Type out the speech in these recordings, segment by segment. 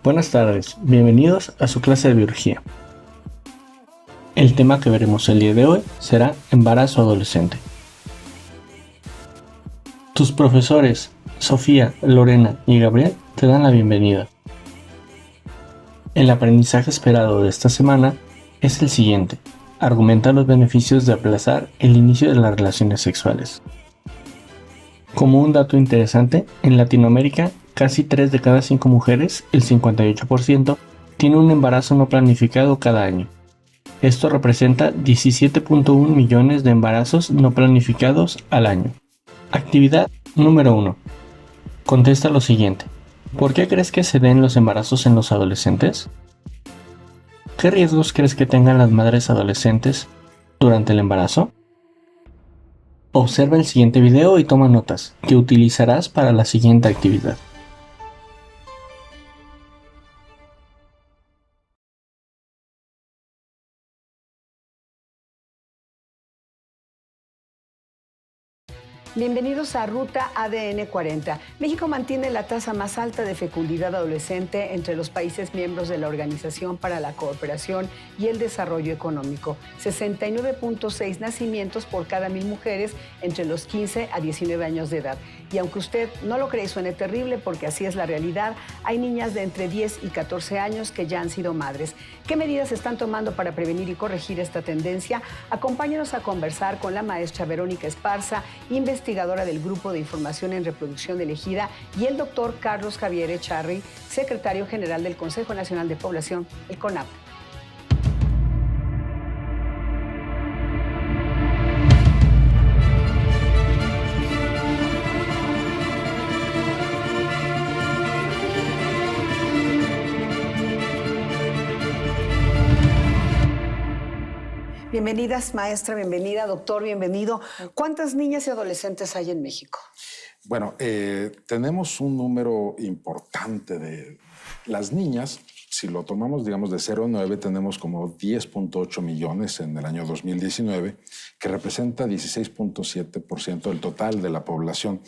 Buenas tardes, bienvenidos a su clase de biología. El tema que veremos el día de hoy será embarazo adolescente. Tus profesores, Sofía, Lorena y Gabriel, te dan la bienvenida. El aprendizaje esperado de esta semana es el siguiente. Argumenta los beneficios de aplazar el inicio de las relaciones sexuales. Como un dato interesante, en Latinoamérica, casi 3 de cada 5 mujeres, el 58%, tiene un embarazo no planificado cada año. Esto representa 17.1 millones de embarazos no planificados al año. Actividad número 1. Contesta lo siguiente. ¿Por qué crees que se den los embarazos en los adolescentes? ¿Qué riesgos crees que tengan las madres adolescentes durante el embarazo? Observa el siguiente video y toma notas, que utilizarás para la siguiente actividad. Bienvenidos a Ruta ADN 40. México mantiene la tasa más alta de fecundidad adolescente entre los países miembros de la Organización para la Cooperación y el Desarrollo Económico. 69.6 nacimientos por cada 1,000 mujeres entre los 15 a 19 años de edad. Y aunque usted no lo cree y suene terrible, porque así es la realidad, hay niñas de entre 10 y 14 años que ya han sido madres. ¿Qué medidas se están tomando para prevenir y corregir esta tendencia? Acompáñanos a conversar con la maestra Verónica Esparza, investigadora del Grupo de Información en Reproducción de Elegida, y el doctor Carlos Javier Echarri, secretario general del Consejo Nacional de Población, el CONAP. Bienvenidas, maestra, bienvenida, doctor, bienvenido. ¿Cuántas niñas y adolescentes hay en México? Bueno, tenemos un número importante de las niñas. Si lo tomamos, digamos, de 0 a 9, tenemos como 10.8 millones en el año 2019, que representa 16.7% del total de la población.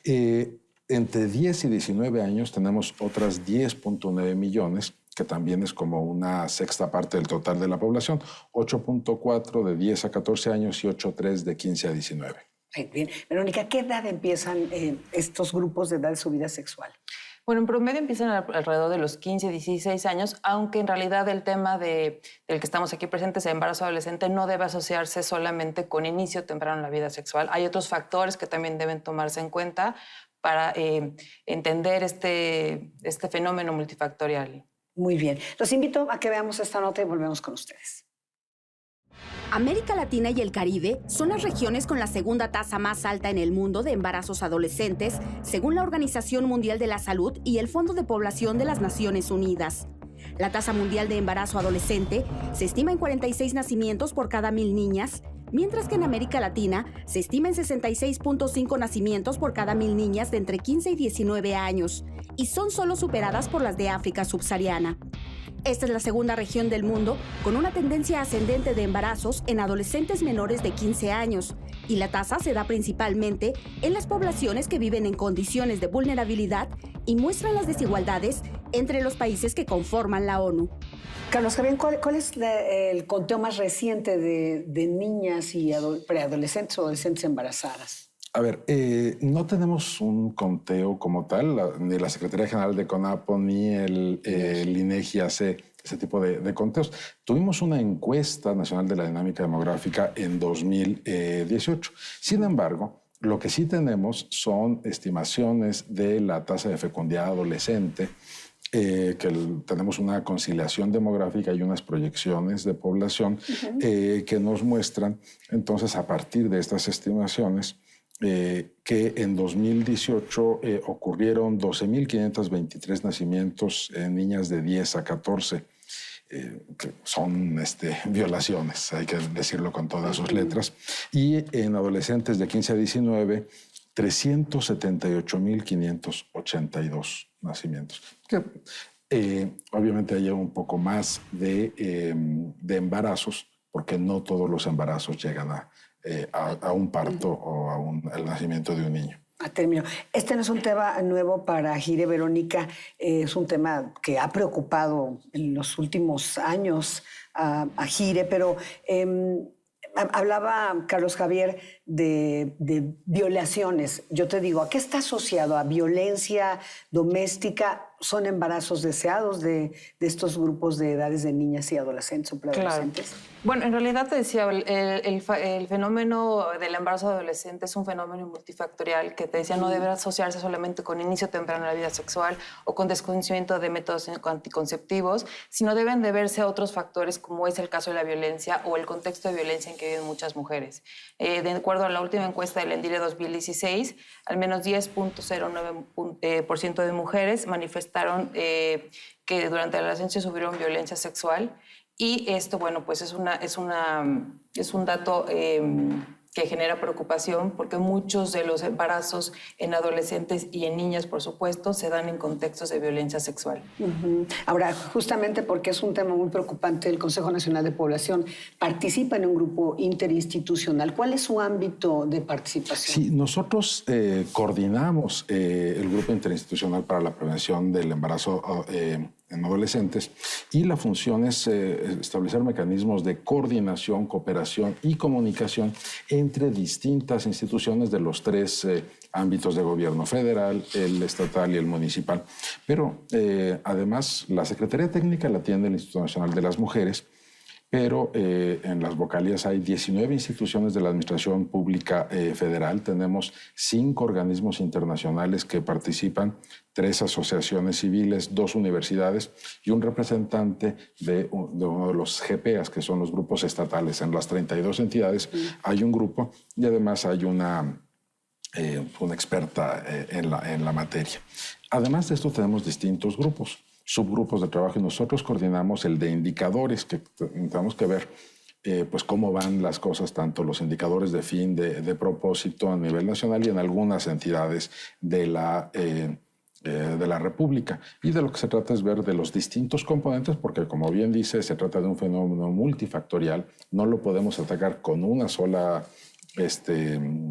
Entre 10 y 19 años tenemos otras 10.9 millones, que también es como una sexta parte del total de la población, 8.4 de 10 a 14 años y 8.3 de 15 a 19. Bien. Verónica, ¿qué edad empiezan estos grupos de edad de su vida sexual? Bueno, en promedio empiezan alrededor de los 15, 16 años, aunque en realidad el tema del que estamos aquí presentes, el embarazo adolescente, no debe asociarse solamente con inicio temprano en la vida sexual. Hay otros factores que también deben tomarse en cuenta para entender este fenómeno multifactorial. Muy bien. Los invito a que veamos esta nota y volvemos con ustedes. América Latina y el Caribe son las regiones con la segunda tasa más alta en el mundo de embarazos adolescentes, según la Organización Mundial de la Salud y el Fondo de Población de las Naciones Unidas. La tasa mundial de embarazo adolescente se estima en 46 nacimientos por cada 1,000 niñas, mientras que en América Latina se estima en 66.5 nacimientos por cada 1,000 niñas de entre 15 y 19 años, y son solo superadas por las de África subsahariana. Esta es la segunda región del mundo con una tendencia ascendente de embarazos en adolescentes menores de 15 años, y la tasa se da principalmente en las poblaciones que viven en condiciones de vulnerabilidad y muestran las desigualdades entre los países que conforman la ONU. Carlos Javier, ¿cuál es el conteo más reciente de niñas y preadolescentes o adolescentes embarazadas? A ver, no tenemos un conteo como tal, ni la Secretaría General de CONAPO ni el INEGI hace ese tipo de conteos. Tuvimos una encuesta nacional de la dinámica demográfica en 2018. Sin embargo, lo que sí tenemos son estimaciones de la tasa de fecundidad adolescente, que tenemos una conciliación demográfica y unas proyecciones de población que nos muestran, entonces, a partir de estas estimaciones, que en 2018 ocurrieron 12.523 nacimientos en niñas de 10 a 14, que son violaciones, hay que decirlo con todas sus letras, y en adolescentes de 15 a 19, 378.582 nacimientos. Que, obviamente hay un poco más de embarazos, porque no todos los embarazos llegan a un parto o al nacimiento de un niño. A término. Este no es un tema nuevo para Gire, Verónica, es un tema que ha preocupado en los últimos años a Gire, pero hablaba Carlos Javier de violaciones. Yo te digo, ¿a qué está asociado? ¿A violencia doméstica? ¿Son embarazos deseados de estos grupos de edades de niñas y adolescentes o preadolescentes? Claro. Bueno, en realidad te decía, el fenómeno del embarazo adolescente es un fenómeno multifactorial que te decía no debe asociarse solamente con inicio temprano de la vida sexual o con desconocimiento de métodos anticonceptivos, sino deben de verse otros factores como es el caso de la violencia o el contexto de violencia en que viven muchas mujeres. De acuerdo a la última encuesta del ENDIRE 2016, al menos 10.09% de mujeres manifestaron que durante la adolescencia sufrieron violencia sexual. Y esto, bueno, pues es un dato que genera preocupación porque muchos de los embarazos en adolescentes y en niñas, por supuesto, se dan en contextos de violencia sexual. Ahora, justamente porque es un tema muy preocupante, el Consejo Nacional de Población participa en un grupo interinstitucional. ¿Cuál es su ámbito de participación? Sí, nosotros coordinamos el Grupo Interinstitucional para la Prevención del Embarazo en adolescentes, y la función es establecer mecanismos de coordinación, cooperación y comunicación entre distintas instituciones de los tres ámbitos de gobierno: federal, el estatal y el municipal. Pero además la Secretaría Técnica la atiende el Instituto Nacional de las Mujeres, pero en las vocalías hay 19 instituciones de la Administración Pública Federal. Tenemos 5 organismos internacionales que participan, 3 asociaciones civiles, 2 universidades y un representante de uno de los GPAs, que son los grupos estatales. En las 32 entidades hay un grupo y además hay una experta en la materia. Además de esto tenemos distintos grupos, subgrupos de trabajo, y nosotros coordinamos el de indicadores, que tenemos que ver pues cómo van las cosas, tanto los indicadores de fin, de propósito a nivel nacional y en algunas entidades de la República. Y de lo que se trata es ver de los distintos componentes, porque como bien dice, se trata de un fenómeno multifactorial. No lo podemos atacar con una sola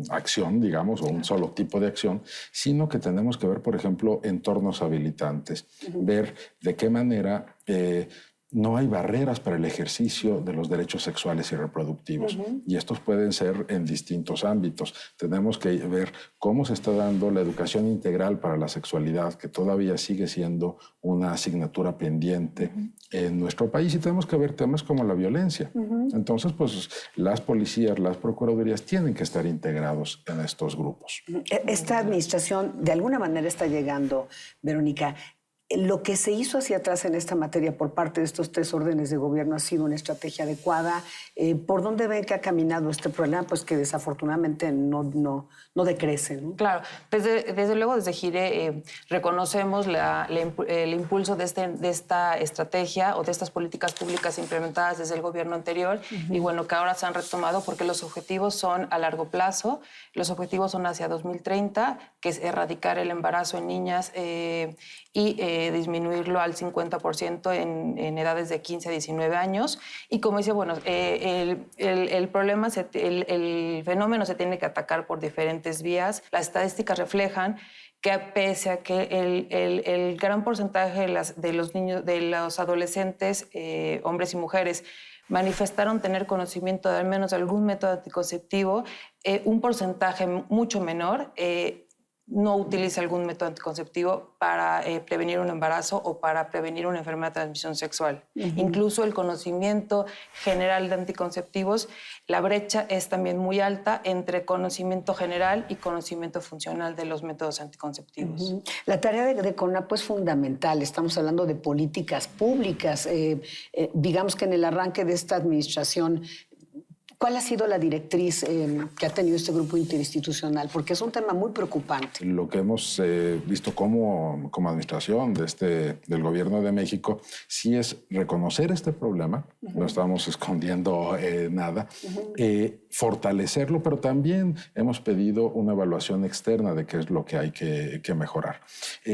acción, digamos, o un solo tipo de acción, sino que tenemos que ver, por ejemplo, entornos habilitantes, ver de qué manera no hay barreras para el ejercicio de los derechos sexuales y reproductivos. Y estos pueden ser en distintos ámbitos. Tenemos que ver cómo se está dando la educación integral para la sexualidad, que todavía sigue siendo una asignatura pendiente en nuestro país. Y tenemos que ver temas como la violencia. Entonces, pues las policías, las procuradurías tienen que estar integrados en estos grupos. Esta administración de alguna manera está llegando, Verónica. Lo que se hizo hacia atrás en esta materia por parte de estos 3 órdenes de gobierno ha sido una estrategia adecuada. ¿Por dónde ven que ha caminado este problema? Pues que desafortunadamente no decrece, ¿no? Claro, desde luego desde Gire reconocemos el impulso de esta estrategia o de estas políticas públicas implementadas desde el gobierno anterior y bueno, que ahora se han retomado porque los objetivos son a largo plazo, los objetivos son hacia 2030, que es erradicar el embarazo en niñas y disminuirlo al 50% en edades de 15 a 19 años. Y como decía, bueno, el problema, el fenómeno se tiene que atacar por diferentes vías. Las estadísticas reflejan que pese a que el gran porcentaje de los niños, de los adolescentes, hombres y mujeres, manifestaron tener conocimiento de al menos algún método anticonceptivo, un porcentaje mucho menor no utiliza algún método anticonceptivo para prevenir un embarazo o para prevenir una enfermedad de transmisión sexual. Incluso el conocimiento general de anticonceptivos, la brecha es también muy alta entre conocimiento general y conocimiento funcional de los métodos anticonceptivos. La tarea de CONAPO es fundamental. Estamos hablando de políticas públicas. Digamos que en el arranque de esta administración, ¿cuál ha sido la directriz que ha tenido este grupo interinstitucional? Porque es un tema muy preocupante. Lo que hemos visto como administración del Gobierno de México sí es reconocer este problema, no estamos escondiendo nada, fortalecerlo, pero también hemos pedido una evaluación externa de qué es lo que hay que mejorar.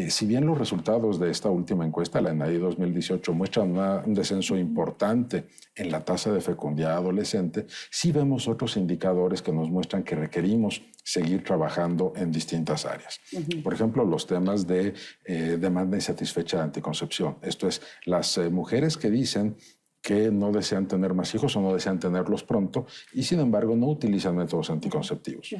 Si bien los resultados de esta última encuesta, la ENADI 2018, muestran un descenso importante en la tasa de fecundidad adolescente, Sí vemos otros indicadores que nos muestran que requerimos seguir trabajando en distintas áreas. Por ejemplo, los temas de demanda insatisfecha de anticoncepción. Esto es, las mujeres que dicen que no desean tener más hijos o no desean tenerlos pronto y sin embargo no utilizan métodos anticonceptivos.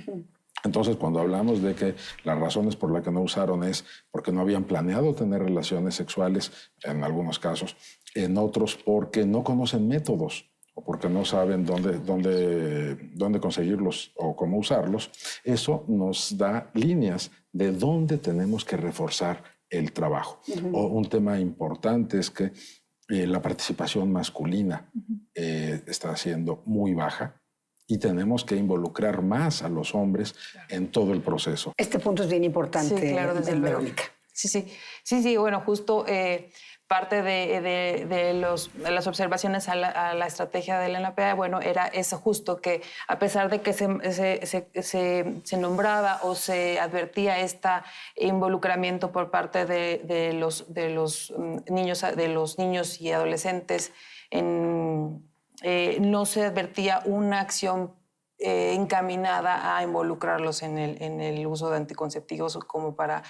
Entonces, cuando hablamos de que las razones por las que no usaron es porque no habían planeado tener relaciones sexuales, en algunos casos, en otros porque no conocen métodos o porque no saben dónde conseguirlos o cómo usarlos, eso nos da líneas de dónde tenemos que reforzar el trabajo. O un tema importante es que la participación masculina está siendo muy baja. Y tenemos que involucrar más a los hombres en todo el proceso. Este punto es bien importante, sí, claro, desde Verónica. Sí, bueno, justo parte de las observaciones a la estrategia de la NPA, bueno, era eso justo, que a pesar de que se nombraba o se advertía este involucramiento por parte de los niños y adolescentes no se advertía una acción encaminada a involucrarlos en el uso de anticonceptivos como para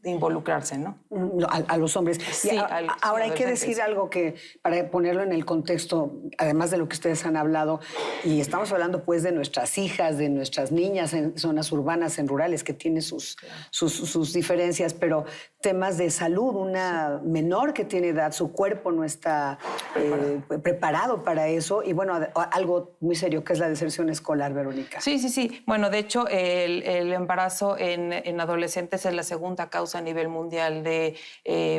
involucrarse, ¿no? A los hombres. Sí, ahora hay que decir algo que, para ponerlo en el contexto, además de lo que ustedes han hablado, y estamos hablando pues de nuestras hijas, de nuestras niñas en zonas urbanas, en rurales, que tienen sus diferencias, pero temas de salud, una menor que tiene edad, su cuerpo no está preparado para eso, y bueno, algo muy serio que es la deserción escolar, Verónica. Sí. Bueno, de hecho, el embarazo en adolescentes es la segunda causa a nivel mundial de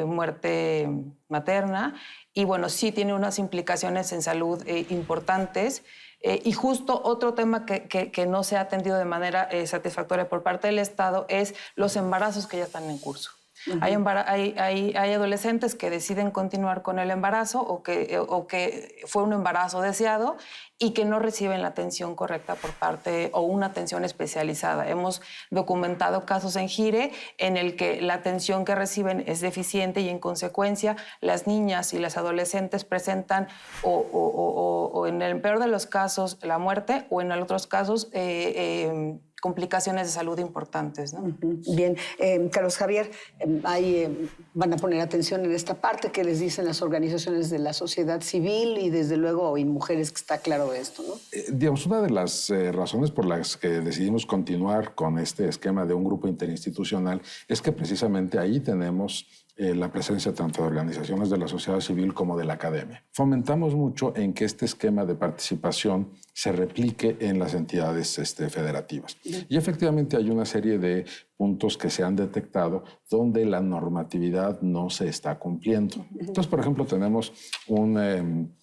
muerte materna y bueno, sí tiene unas implicaciones en salud importantes. Y justo otro tema que no se ha atendido de manera satisfactoria por parte del Estado es los embarazos que ya están en curso. Hay adolescentes que deciden continuar con el embarazo o que fue un embarazo deseado y que no reciben la atención correcta por parte o una atención especializada. Hemos documentado casos en Gire en el que la atención que reciben es deficiente y en consecuencia las niñas y las adolescentes presentan o en el peor de los casos la muerte o en otros casos complicaciones de salud importantes, ¿no? Bien, Carlos Javier, van a poner atención en esta parte que les dicen las organizaciones de la sociedad civil y desde luego y mujeres, que está claro esto, ¿no? Digamos, una de las razones por las que decidimos continuar con este esquema de un grupo interinstitucional es que precisamente ahí tenemos la presencia tanto de organizaciones de la sociedad civil como de la academia. Fomentamos mucho en que este esquema de participación se replique en las entidades federativas. Y efectivamente hay una serie de puntos que se han detectado donde la normatividad no se está cumpliendo. Entonces, por ejemplo, tenemos un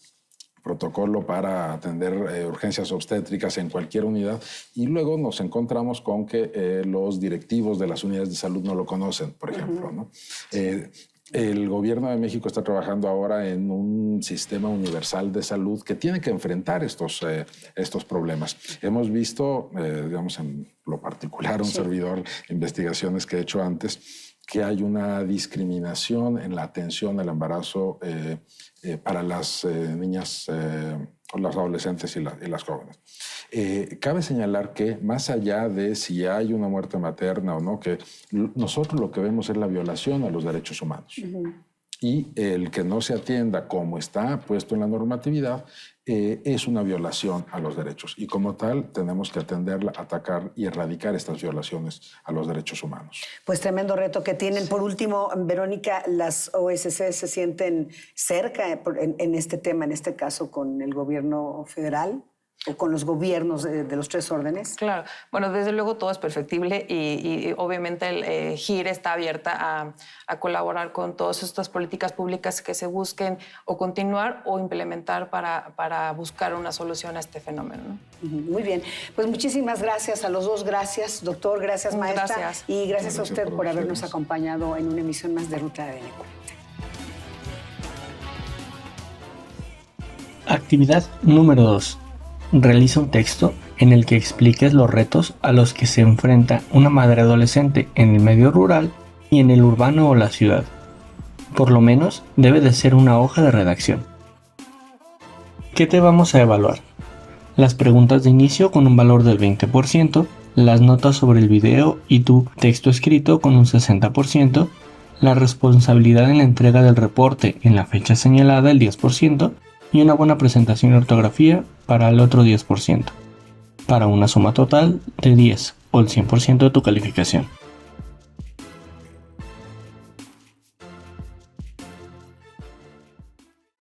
protocolo para atender urgencias obstétricas en cualquier unidad y luego nos encontramos con que los directivos de las unidades de salud no lo conocen, por ejemplo, ¿no? El gobierno de México está trabajando ahora en un sistema universal de salud que tiene que enfrentar estos problemas. Hemos visto, digamos, en lo particular, un servidor, investigaciones que he hecho antes, que hay una discriminación en la atención al embarazo para las niñas, las adolescentes y las jóvenes. Cabe señalar que más allá de si hay una muerte materna o no, que nosotros lo que vemos es la violación a los derechos humanos. Y el que no se atienda como está puesto en la normatividad es una violación a los derechos. Y como tal, tenemos que atenderla, atacar y erradicar estas violaciones a los derechos humanos. Pues tremendo reto que tienen. Por último, Verónica, ¿las OSC se sienten cerca en este tema, en este caso con el gobierno federal? ¿O con los gobiernos de los tres órdenes? Claro. Bueno, desde luego todo es perfectible y obviamente el GIRE está abierta a colaborar con todas estas políticas públicas que se busquen o continuar o implementar para buscar una solución a este fenómeno, ¿no? Muy bien. Pues muchísimas gracias a los dos. Gracias, doctor. Gracias, maestra. Gracias. Y gracias a usted por habernos acompañado en una emisión más de Ruta ADN 40. Actividad número 2. Realiza un texto en el que expliques los retos a los que se enfrenta una madre adolescente en el medio rural y en el urbano o la ciudad. Por lo menos debe de ser una hoja de redacción. ¿Qué te vamos a evaluar? Las preguntas de inicio con un valor del 20%, las notas sobre el video y tu texto escrito con un 60%, la responsabilidad en la entrega del reporte en la fecha señalada el 10% y una buena presentación y ortografía para el otro 10%, para una suma total de 10 o el 100% de tu calificación.